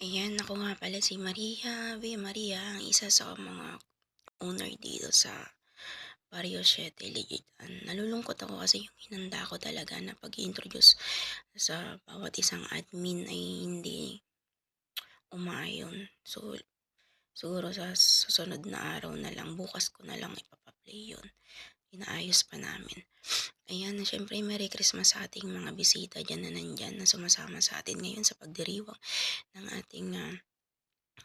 Ayan, ako nga pala si Maria B. Maria, ang isa sa mga owner dito sa Barrio 7 Legit. Nalulungkot ako kasi yung hinanda ko talaga na pag-introduce sa bawat isang admin ay hindi umaayon. So, siguro sa susunod na araw na lang, bukas ko na lang ipapaplay yun. Inaayos pa namin. Ayan, syempre Merry Christmas sa ating mga bisita dyan na nandyan na sumasama sa atin ngayon sa pagdiriwang ng ating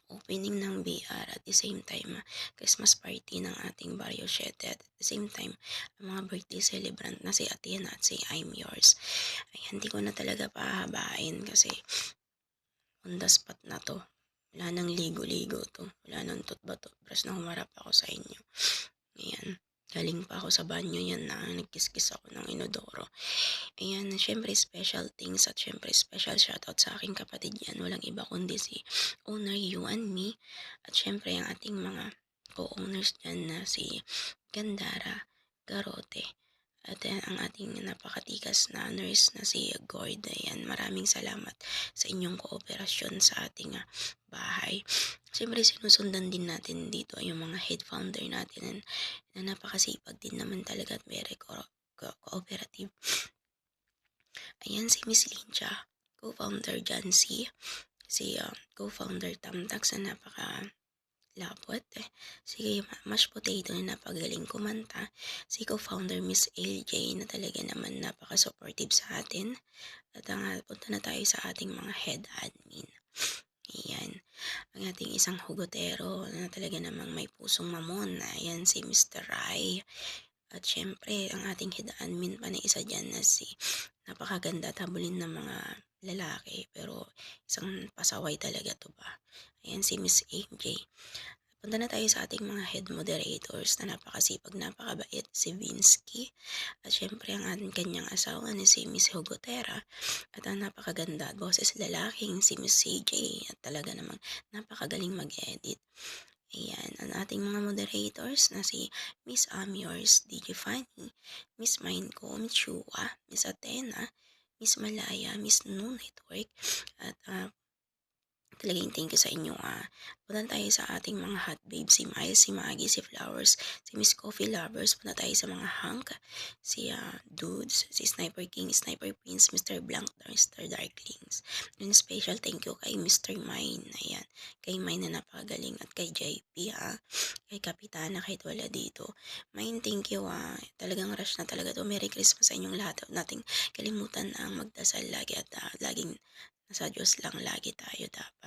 opening ng BR at the same time Christmas party ng ating Barrio Siete at the same time ang mga birthday celebrant na si Athena at si I'm Yours. Ay hindi ko na talaga pahabain kasi on the spot na 'to. Wala nang ligo-ligo 'to, wala ng toothbrush na humarap ako sa inyo. Ayan, galing pa ako sa banyo yan na nagkiskis ako ng inodoro. Ayan, siyempre special things at siyempre special shoutout sa aking kapatid yan. Walang iba kundi si owner You and Me. At siyempre ang ating mga co-owners dyan na si Gandara, Garote. At ang ating napakatikas na nurse na si Gord. Ayan, maraming salamat sa inyong kooperasyon sa ating bahay. Siyempre sinusundan din natin dito yung mga head founder natin na napakasipag din naman talaga at very cooperative. Ayan si Miss Lincha, co-founder dyan si co-founder Tamtax na napaka-lapot. Si Mashed Potato na napagaling kumanta. Si co-founder Miss LJ na talaga naman napaka-supportive sa atin. At punta na tayo sa ating mga head admin. Ayan, ang ating isang hugotero na talaga namang may pusong mamon. Ayan si Mr. Rai. At syempre, ang ating head admin pa na isa dyan na si napakaganda at habulin ng mga lalaki. Pero isang pasaway talaga to ba. Ayan si Miss AJ. Punta na tayo sa ating mga head moderators na napakasipag, napakabait, si Vinsky. At syempre ang ating kanyang asawa ni si Miss Hugotera. At ang napakaganda at boses lalaking si Miss CJ. At talaga namang napakagaling mag-edit. Ayan, ang ating mga moderators na si Miss Amiors, DJ Fanny, Miss Mindco, Miss Shua, Miss Athena, Miss Malaya, Miss Noon Network, at talagang thank you sa inyo. Punta tayo sa ating mga hot babes, si Miles, si Maggie, si Flowers, si Miss Coffee Lovers. Punta tayo sa mga hunk, si Dudes, si Sniper King, Sniper Prince, Mr. Blank, Mr. Darklings. And special thank you kay Mr. Mine. Ayan, kay Mine na napagaling at kay JP kay Kapitana kahit wala dito. Mine, thank you Talagang rush na talaga to. Merry Christmas sa inyong lahat. Huwag nating kalimutan ang magdasal lagi at laging nasa Diyos lang lagi tayo dapat.